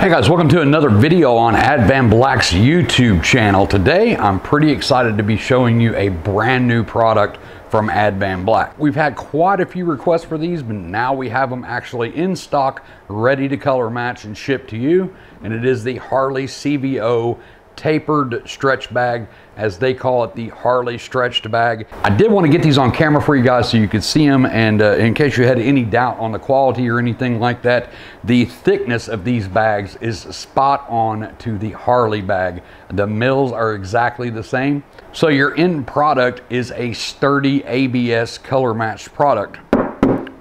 Hey guys, welcome to another video on Advanblack's YouTube channel. Today, I'm pretty excited to be showing you a brand new product from Advanblack. We've had quite a few requests for these, but now we have them actually in stock, ready to color match and ship to you. And it is the Harley CVO tapered stretch bag, as they call it, the Harley stretched bag. I did want to get these on camera for you guys so you could see them, and in case you had any doubt on the quality or anything like that, the thickness of these bags is spot on to the Harley bag. The mills are exactly the same, so your end product is a sturdy ABS color matched product.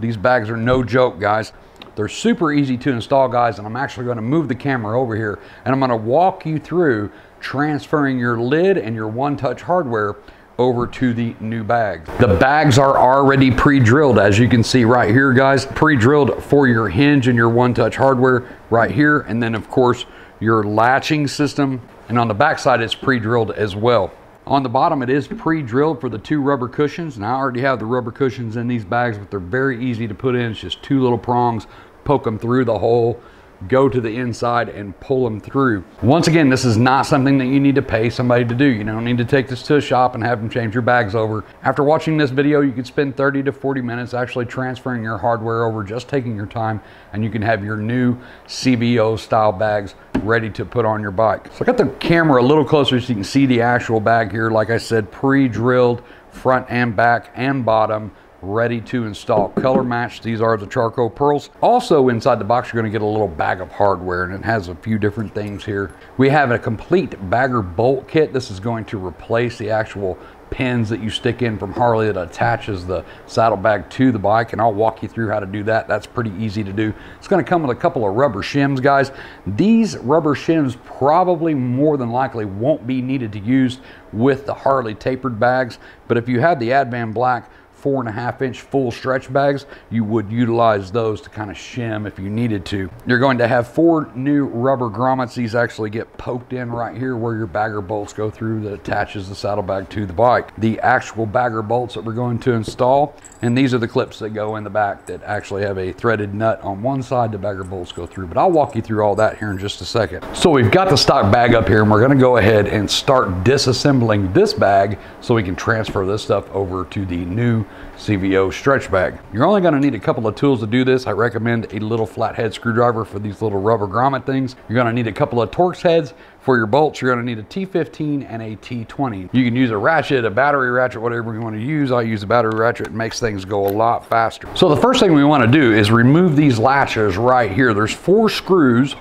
These bags are no joke, guys. They're super easy to install, guys, and I'm actually going to move the camera over here and I'm going to walk you through transferring your lid and your one-touch hardware over to the new bag. The bags are already pre-drilled, as you can see right here, guys. Pre-drilled for your hinge and your one-touch hardware right here, and then of course your latching system, and on the back side it's pre-drilled as well. On the bottom, it is pre-drilled for the two rubber cushions. Now, I already have the rubber cushions in these bags, but they're very easy to put in. It's just two little prongs, poke them through the hole, go to the inside and pull them through. Once again, this is not something that you need to pay somebody to do. You don't need to take this to a shop and have them change your bags over. After watching this video, you could spend 30 to 40 minutes actually transferring your hardware over, just taking your time, and you can have your new CVO style bags ready to put on your bike. So I got the camera a little closer so you can see the actual bag here. Like I said, pre-drilled front and back and bottom, ready to install, color match. These are the charcoal pearls. Also inside the box, you're going to get a little bag of hardware, and it has a few different things here. We have a complete bagger bolt kit. This is going to replace the actual pins that you stick in from Harley that attaches the saddlebag to the bike, and I'll walk you through how to do that. That's pretty easy to do. It's going to come with a couple of rubber shims, guys. These rubber shims probably more than likely won't be needed to use with the Harley tapered bags, but if you have the Advanblack 4.5-inch full stretch bags, you would utilize those to kind of shim if you needed to. You're going to have 4 new rubber grommets. These actually get poked in right here where your bagger bolts go through, that attaches the saddlebag to the bike. The actual bagger bolts that we're going to install, and these are the clips that go in the back that actually have a threaded nut on one side the bagger bolts go through, but I'll walk you through all that here in just a second. So we've got the stock bag up here, and we're going to go ahead and start disassembling this bag so we can transfer this stuff over to the new CVO stretch bag. You're only going to need a couple of tools to do this. I recommend a little flathead screwdriver for these little rubber grommet things. You're going to need a couple of Torx heads for your bolts. You're going to need a T15 and a T20. You can use a ratchet, a battery ratchet, whatever you want to use. I use a battery ratchet. It makes things go a lot faster. So the first thing we want to do is remove these latches right here. There's 4 screws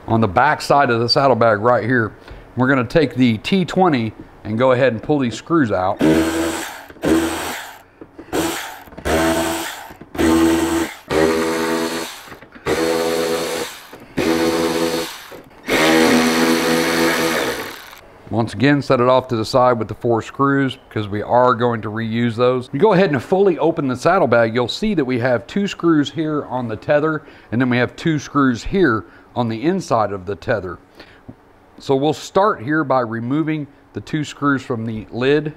on the back side of the saddlebag right here. We're going to take the T20 and go ahead and pull these screws out. Once again, set it off to the side with the 4 screws because we are going to reuse those. You go ahead and fully open the saddlebag, you'll see that we have 2 screws here on the tether, and then we have 2 screws here on the inside of the tether. So we'll start here by removing the 2 screws from the lid.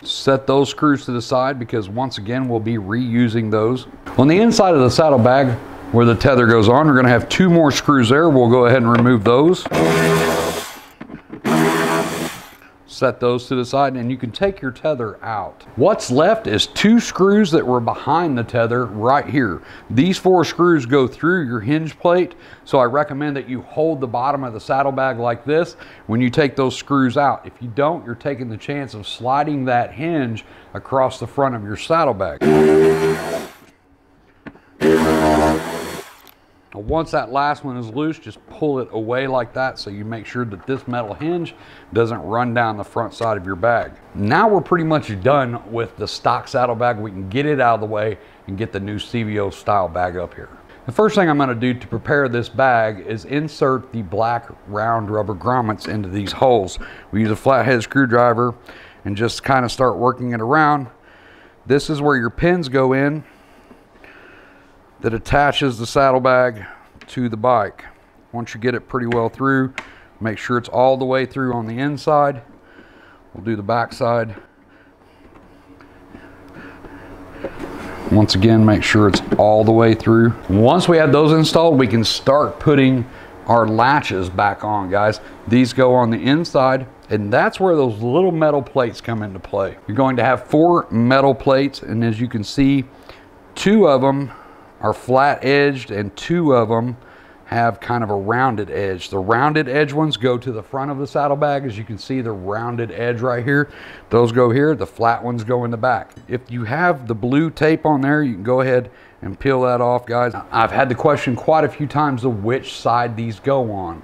Set those screws to the side because once again, we'll be reusing those. On the inside of the saddlebag, where the tether goes on, we're going to have 2 more screws there. We'll go ahead and remove those. Set those to the side, and you can take your tether out. What's left is 2 screws that were behind the tether right here. These 4 screws go through your hinge plate, so I recommend that you hold the bottom of the saddlebag like this when you take those screws out. If you don't, you're taking the chance of sliding that hinge across the front of your saddlebag. Once that last one is loose, just pull it away like that so you make sure that this metal hinge doesn't run down the front side of your bag. Now we're pretty much done with the stock saddlebag. We can get it out of the way and get the new CVO style bag up here. The first thing I'm going to do to prepare this bag is insert the black round rubber grommets into these holes. We use a flathead screwdriver and just kind of start working it around. This is where your pins go in that attaches the saddlebag to the bike. Once you get it pretty well through, make sure it's all the way through on the inside. We'll do the back side. Once again, make sure it's all the way through. Once we have those installed, we can start putting our latches back on, guys. These go on the inside, and that's where those little metal plates come into play. You're going to have 4 metal plates, and as you can see, 2 of them are flat edged and 2 of them have kind of a rounded edge. The rounded edge ones go to the front of the saddlebag. As you can see, the rounded edge right here, those go here. The flat ones go in the back. If you have the blue tape on there, you can go ahead and peel that off, guys. I've had the question quite a few times of which side these go on.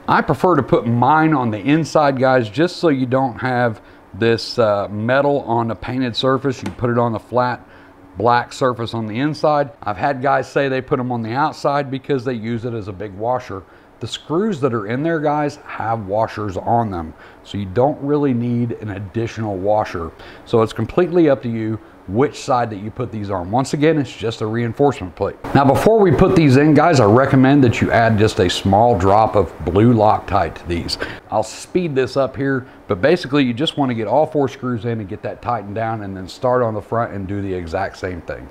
I prefer to put mine on the inside, guys, just so you don't have this metal on the painted surface. You put it on the flat black surface on the inside. I've had guys say they put them on the outside because they use it as a big washer. The screws that are in there, guys, have washers on them, so you don't really need an additional washer. So it's completely up to you which side that you put these on. Once again, it's just a reinforcement plate. Now, before we put these in, guys, I recommend that you add just a small drop of blue Loctite to these. I'll speed this up here, but basically you just want to get all 4 screws in and get that tightened down, and then start on the front and do the exact same thing.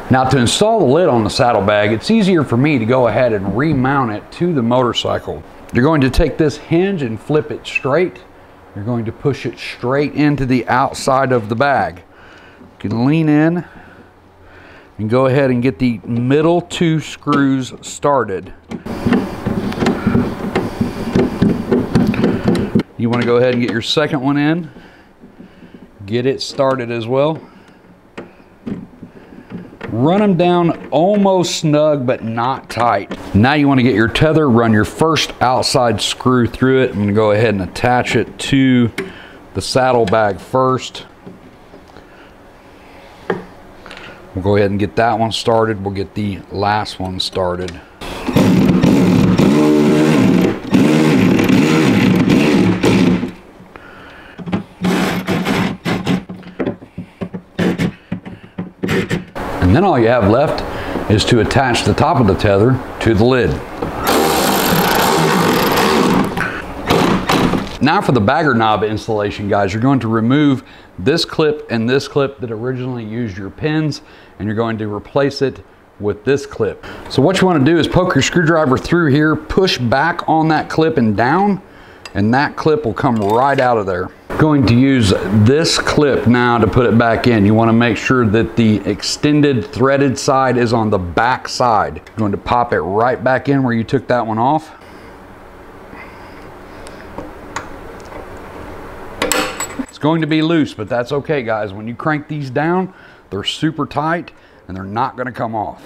Now, to install the lid on the saddlebag, it's easier for me to go ahead and remount it to the motorcycle. You're going to take this hinge and flip it straight. You're going to push it straight into the outside of the bag. You can lean in and go ahead and get the middle 2 screws started. You want to go ahead and get your second one in. Get it started as well. Run them down almost snug, but not tight. Now you want to get your tether, run your first outside screw through it, and go ahead and attach it to the saddlebag first. We'll go ahead and get that one started. We'll get the last one started. And then all you have left is to attach the top of the tether to the lid. Now for the bagger knob installation, guys, you're going to remove this clip and this clip that originally used your pins, and you're going to replace it with this clip. So what you want to do is poke your screwdriver through here, push back on that clip and down, and that clip will come right out of there. Going to use this clip now to put it back in. You want to make sure that the extended threaded side is on the back side. You're going to pop it right back in where you took that one off. It's going to be loose, but that's okay, guys. When you crank these down, they're super tight and they're not going to come off.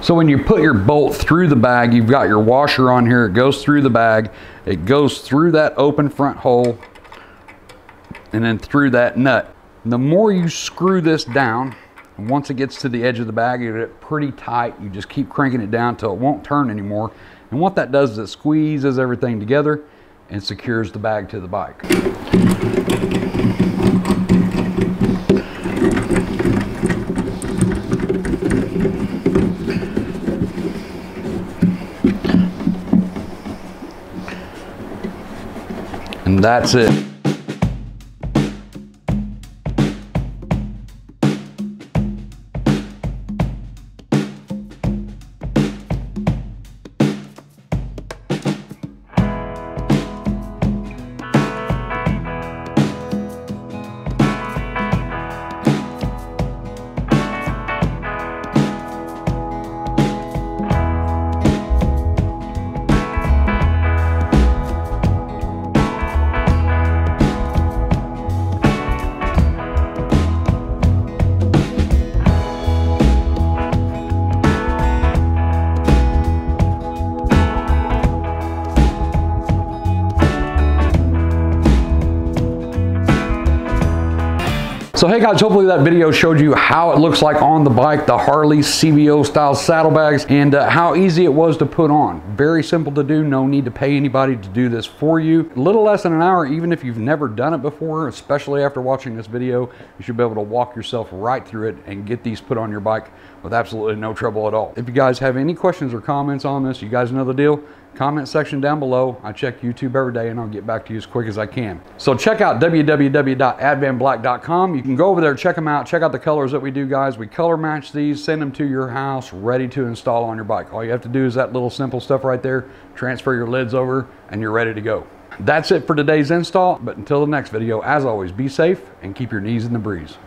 So when you put your bolt through the bag, you've got your washer on here. It goes through the bag. It goes through that open front hole and then through that nut. And the more you screw this down, and once it gets to the edge of the bag, you get it pretty tight. You just keep cranking it down until it won't turn anymore. And what that does is it squeezes everything together and secures the bag to the bike. And that's it. So hey guys, hopefully that video showed you how it looks like on the bike, the Harley CVO style saddlebags, and how easy it was to put on. Very simple to do, no need to pay anybody to do this for you. A little less than an hour, even if you've never done it before, especially after watching this video, you should be able to walk yourself right through it and get these put on your bike with absolutely no trouble at all. If you guys have any questions or comments on this, you guys know the deal. Comment section down below. I check YouTube every day and I'll get back to you as quick as I can. So check out www.advanblack.com. You can go over there, check them out, check out the colors that we do, guys. We color match these, send them to your house, ready to install on your bike. All you have to do is that little simple stuff right there, transfer your lids over, and you're ready to go. That's it for today's install, but until the next video, as always, be safe and keep your knees in the breeze.